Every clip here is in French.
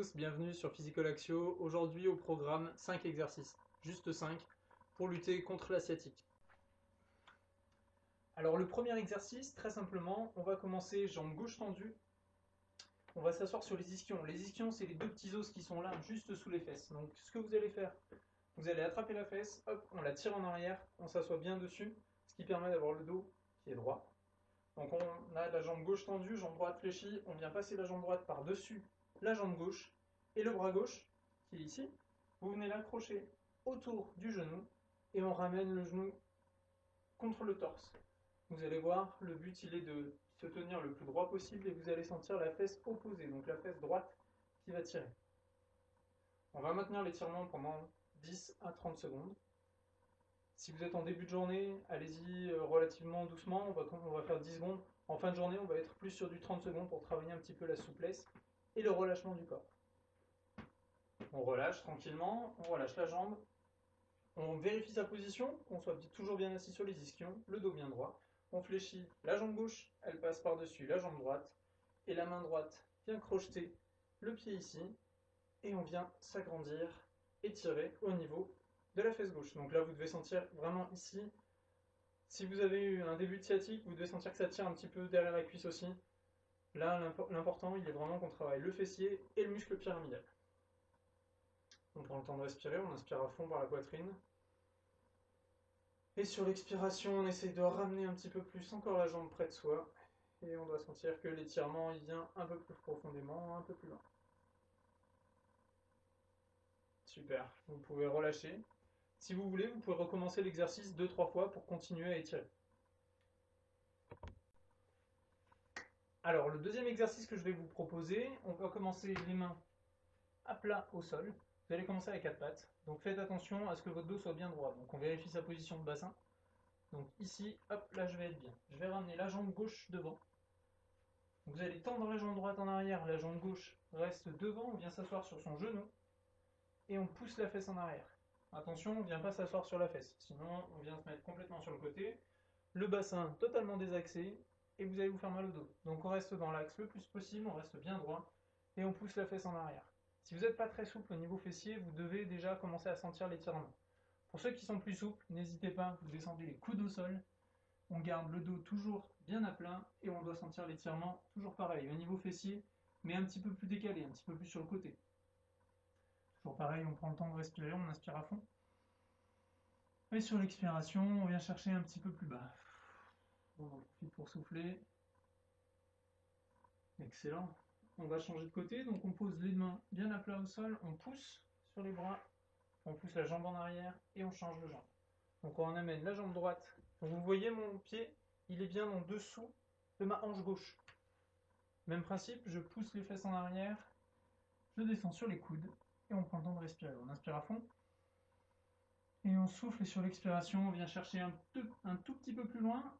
tous, bienvenue sur Physical Axio. Aujourd'hui au programme 5 exercices, juste 5, pour lutter contre la sciatique. Alors le premier exercice, très simplement, on va commencer jambe gauche tendue. On va s'asseoir sur les ischions. Les ischions, c'est les deux petits os qui sont là, juste sous les fesses. Donc ce que vous allez faire, vous allez attraper la fesse, hop, on la tire en arrière, on s'assoit bien dessus, ce qui permet d'avoir le dos qui est droit. Donc on a la jambe gauche tendue, jambe droite fléchie, on vient passer la jambe droite par-dessus la jambe gauche et le bras gauche qui est ici. Vous venez l'accrocher autour du genou et on ramène le genou contre le torse. Vous allez voir, le but il est de se tenir le plus droit possible et vous allez sentir la fesse opposée, donc la fesse droite qui va tirer. On va maintenir l'étirement pendant 10 à 30 secondes. Si vous êtes en début de journée, allez-y relativement doucement, on va faire 10 secondes. En fin de journée, on va être plus sur du 30 secondes pour travailler un petit peu la souplesse et le relâchement du corps. On relâche tranquillement, on relâche la jambe, on vérifie sa position, qu'on soit toujours bien assis sur les ischions, le dos bien droit. On fléchit la jambe gauche, elle passe par-dessus la jambe droite, et la main droite vient crocheter le pied ici, et on vient s'agrandir, étirer au niveau de la fesse gauche. Donc là, vous devez sentir vraiment ici. Si vous avez eu un début de sciatique, vous devez sentir que ça tire un petit peu derrière la cuisse aussi. Là, l'important, il est vraiment qu'on travaille le fessier et le muscle pyramidal. On prend le temps de respirer, on inspire à fond par la poitrine. Et sur l'expiration, on essaye de ramener un petit peu plus encore la jambe près de soi. Et on doit sentir que l'étirement, il vient un peu plus profondément, un peu plus loin. Super, vous pouvez relâcher. Si vous voulez, vous pouvez recommencer l'exercice 2-3 fois pour continuer à étirer. Alors, le deuxième exercice que je vais vous proposer, on va commencer les mains à plat au sol. Vous allez commencer avec 4 pattes. Donc faites attention à ce que votre dos soit bien droit. Donc on vérifie sa position de bassin. Donc ici, hop, là je vais être bien. Je vais ramener la jambe gauche devant. Donc vous allez tendre la jambe droite en arrière, la jambe gauche reste devant, on vient s'asseoir sur son genou et on pousse la fesse en arrière. Attention, on ne vient pas s'asseoir sur la fesse, sinon on vient se mettre complètement sur le côté. Le bassin totalement désaxé et vous allez vous faire mal au dos. Donc on reste dans l'axe le plus possible, on reste bien droit et on pousse la fesse en arrière. Si vous n'êtes pas très souple au niveau fessier, vous devez déjà commencer à sentir l'étirement. Pour ceux qui sont plus souples, n'hésitez pas, vous descendez les coudes au sol, on garde le dos toujours bien à plat et on doit sentir l'étirement toujours pareil, au niveau fessier, mais un petit peu plus décalé, un petit peu plus sur le côté. Toujours pareil, on prend le temps de respirer, on inspire à fond. Et sur l'expiration, on vient chercher un petit peu plus bas. On en profite pour souffler. Excellent. On va changer de côté, donc on pose les mains bien à plat au sol, on pousse sur les bras, on pousse la jambe en arrière et on change de jambe. Donc on amène la jambe droite. Donc vous voyez mon pied, il est bien en dessous de ma hanche gauche. Même principe, je pousse les fesses en arrière, je descends sur les coudes et on prend le temps de respirer. On inspire à fond et on souffle et sur l'expiration, on vient chercher un tout petit peu plus loin.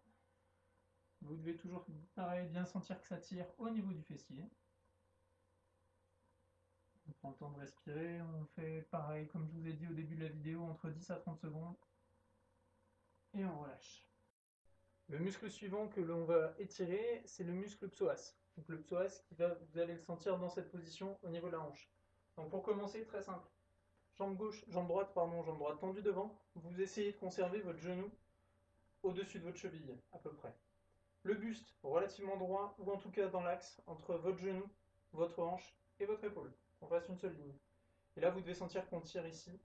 Vous devez toujours, pareil, bien sentir que ça tire au niveau du fessier. On prend le temps de respirer, on fait pareil, comme je vous ai dit au début de la vidéo, entre 10 à 30 secondes. Et on relâche. Le muscle suivant que l'on va étirer, c'est le muscle psoas. Donc le psoas, vous allez le sentir dans cette position au niveau de la hanche. Donc pour commencer, très simple. Jambe droite tendue devant. Vous essayez de conserver votre genou au-dessus de votre cheville, à peu près. Le buste relativement droit, ou en tout cas dans l'axe, entre votre genou, votre hanche et votre épaule. On fasse une seule ligne. Et là, vous devez sentir qu'on tire ici.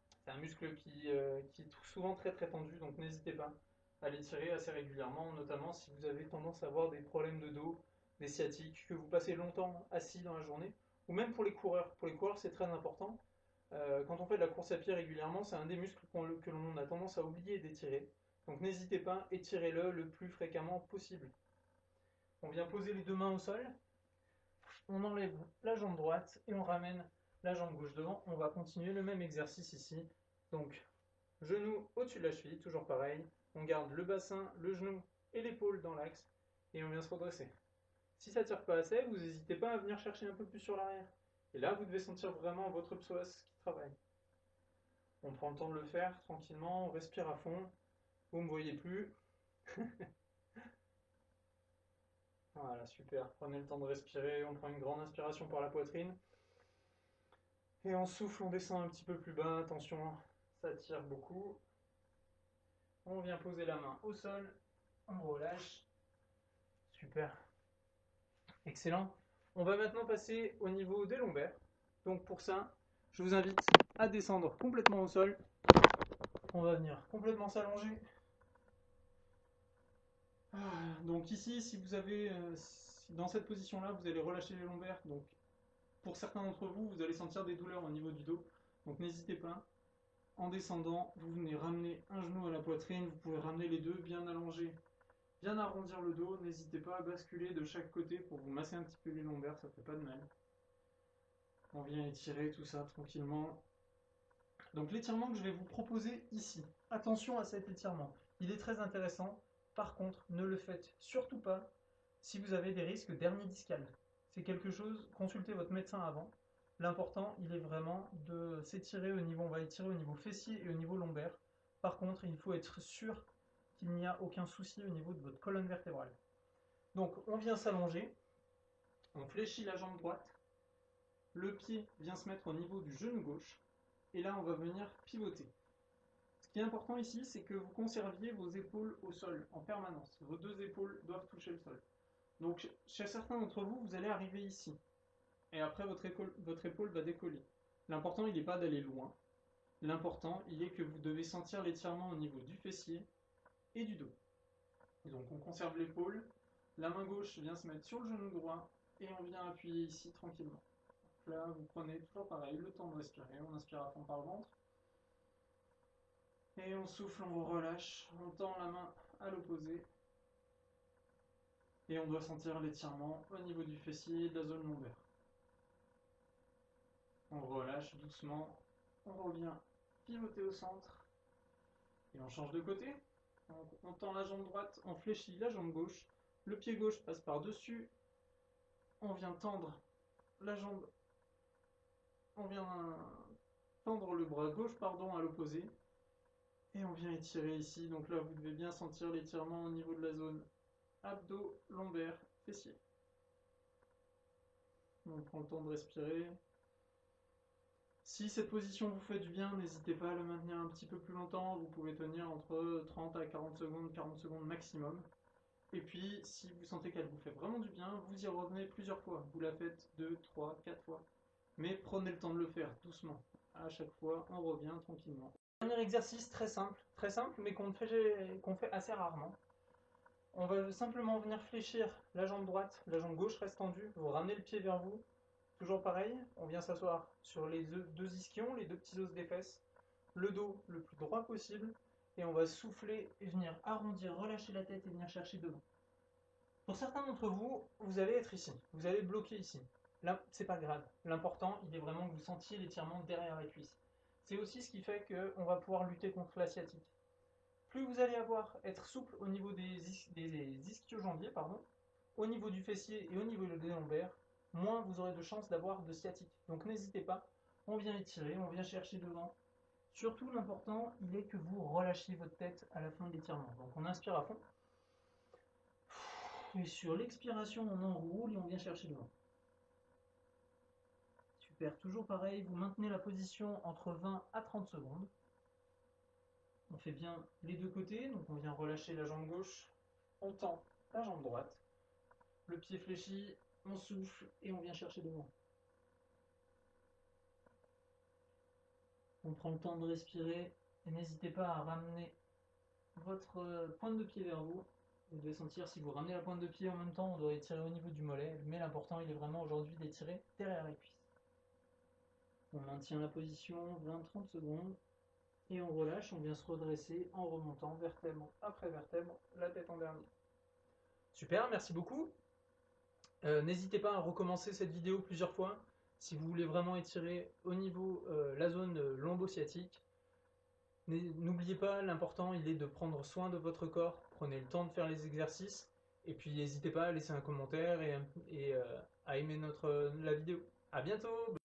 C'est un muscle qui est souvent très très tendu, donc n'hésitez pas à l'étirer assez régulièrement, notamment si vous avez tendance à avoir des problèmes de dos, des sciatiques, que vous passez longtemps assis dans la journée, ou même pour les coureurs. Pour les coureurs, c'est très important. Quand on fait de la course à pied régulièrement, c'est un des muscles que l'on a tendance à oublier d'étirer. Donc n'hésitez pas, étirez-le le plus fréquemment possible. On vient poser les deux mains au sol, on enlève la jambe droite et on ramène la jambe gauche devant. On va continuer le même exercice ici. Donc, genou au-dessus de la cheville, toujours pareil. On garde le bassin, le genou et l'épaule dans l'axe et on vient se redresser. Si ça ne tire pas assez, vous n'hésitez pas à venir chercher un peu plus sur l'arrière. Et là, vous devez sentir vraiment votre psoas qui travaille. On prend le temps de le faire tranquillement, on respire à fond. Vous ne me voyez plus. Voilà, super. Prenez le temps de respirer. On prend une grande inspiration par la poitrine. Et on souffle, on descend un petit peu plus bas, attention, ça tire beaucoup. On vient poser la main au sol, on relâche. Super. Excellent. On va maintenant passer au niveau des lombaires. Donc pour ça, je vous invite à descendre complètement au sol. On va venir complètement s'allonger. Donc ici, si vous avez, dans cette position-là, vous allez relâcher les lombaires. Donc pour certains d'entre vous, vous allez sentir des douleurs au niveau du dos. Donc n'hésitez pas. En descendant, vous venez ramener un genou à la poitrine. Vous pouvez ramener les deux bien allongés, bien arrondir le dos. N'hésitez pas à basculer de chaque côté pour vous masser un petit peu les lombaires. Ça fait pas de mal. On vient étirer tout ça tranquillement. Donc l'étirement que je vais vous proposer ici. Attention à cet étirement. Il est très intéressant. Par contre, ne le faites surtout pas si vous avez des risques d'hernie discale. C'est quelque chose, consultez votre médecin avant. L'important, il est vraiment de s'étirer au niveau, on va étirer au niveau fessier et au niveau lombaire. Par contre, il faut être sûr qu'il n'y a aucun souci au niveau de votre colonne vertébrale. Donc, on vient s'allonger, on fléchit la jambe droite, le pied vient se mettre au niveau du genou gauche, et là, on va venir pivoter. Ce qui est important ici, c'est que vous conserviez vos épaules au sol en permanence. Vos deux épaules doivent toucher le sol. Donc, chez certains d'entre vous, vous allez arriver ici. Et après, votre épaule va décoller. L'important, il n'est pas d'aller loin. L'important, il est que vous devez sentir l'étirement au niveau du fessier et du dos. Et donc, on conserve l'épaule. La main gauche vient se mettre sur le genou droit. Et on vient appuyer ici tranquillement. Donc là, vous prenez toujours pareil, le temps de respirer. On inspire à fond par le ventre. Et on souffle, on relâche, on tend la main à l'opposé. Et on doit sentir l'étirement au niveau du fessier et de la zone lombaire. On relâche doucement, on revient pivoter au centre. Et on change de côté. On tend la jambe droite, on fléchit la jambe gauche. Le pied gauche passe par-dessus. On vient tendre la jambe. On vient tendre le bras gauche, pardon, à l'opposé. Et on vient étirer ici. Donc là, vous devez bien sentir l'étirement au niveau de la zone abdos, lombaire, fessier. On prend le temps de respirer. Si cette position vous fait du bien, n'hésitez pas à le maintenir un petit peu plus longtemps. Vous pouvez tenir entre 30 à 40 secondes maximum. Et puis, si vous sentez qu'elle vous fait vraiment du bien, vous y revenez plusieurs fois. Vous la faites 2, 3, 4 fois. Mais prenez le temps de le faire doucement. À chaque fois, on revient tranquillement. Dernier exercice très simple, mais qu'on fait assez rarement. On va simplement venir fléchir la jambe droite, la jambe gauche reste tendue, vous ramenez le pied vers vous, toujours pareil, on vient s'asseoir sur les deux ischions, les deux petits os des fesses, le dos le plus droit possible, et on va souffler et venir arrondir, relâcher la tête et venir chercher devant. Pour certains d'entre vous, vous allez être ici, vous allez bloquer ici. Là, c'est pas grave, l'important, il est vraiment que vous sentiez l'étirement derrière les cuisses. C'est aussi ce qui fait qu'on va pouvoir lutter contre la sciatique. Plus vous allez être souple au niveau des ischio-jambiers, au niveau du fessier et au niveau des lombaires, moins vous aurez de chances d'avoir de sciatique. Donc n'hésitez pas, on vient étirer, on vient chercher devant. Surtout, l'important, il est que vous relâchiez votre tête à la fin de l'étirement. Donc on inspire à fond. Et sur l'expiration, on enroule et on vient chercher devant. Super, toujours pareil, vous maintenez la position entre 20 à 30 secondes. On fait bien les deux côtés, donc on vient relâcher la jambe gauche, on tend la jambe droite, le pied fléchi, on souffle et on vient chercher devant. On prend le temps de respirer et n'hésitez pas à ramener votre pointe de pied vers vous. Vous devez sentir, si vous ramenez la pointe de pied en même temps, on doit étirer au niveau du mollet, mais l'important il est vraiment aujourd'hui d'étirer derrière les cuisses. On maintient la position 20-30 secondes. Et on relâche, on vient se redresser en remontant vertèbre après vertèbre, la tête en dernier. Super, merci beaucoup. N'hésitez pas à recommencer cette vidéo plusieurs fois si vous voulez vraiment étirer au niveau la zone lombo-sciatique. N'oubliez pas, l'important il est de prendre soin de votre corps. Prenez le temps de faire les exercices. Et puis n'hésitez pas à laisser un commentaire et à aimer la vidéo. A bientôt.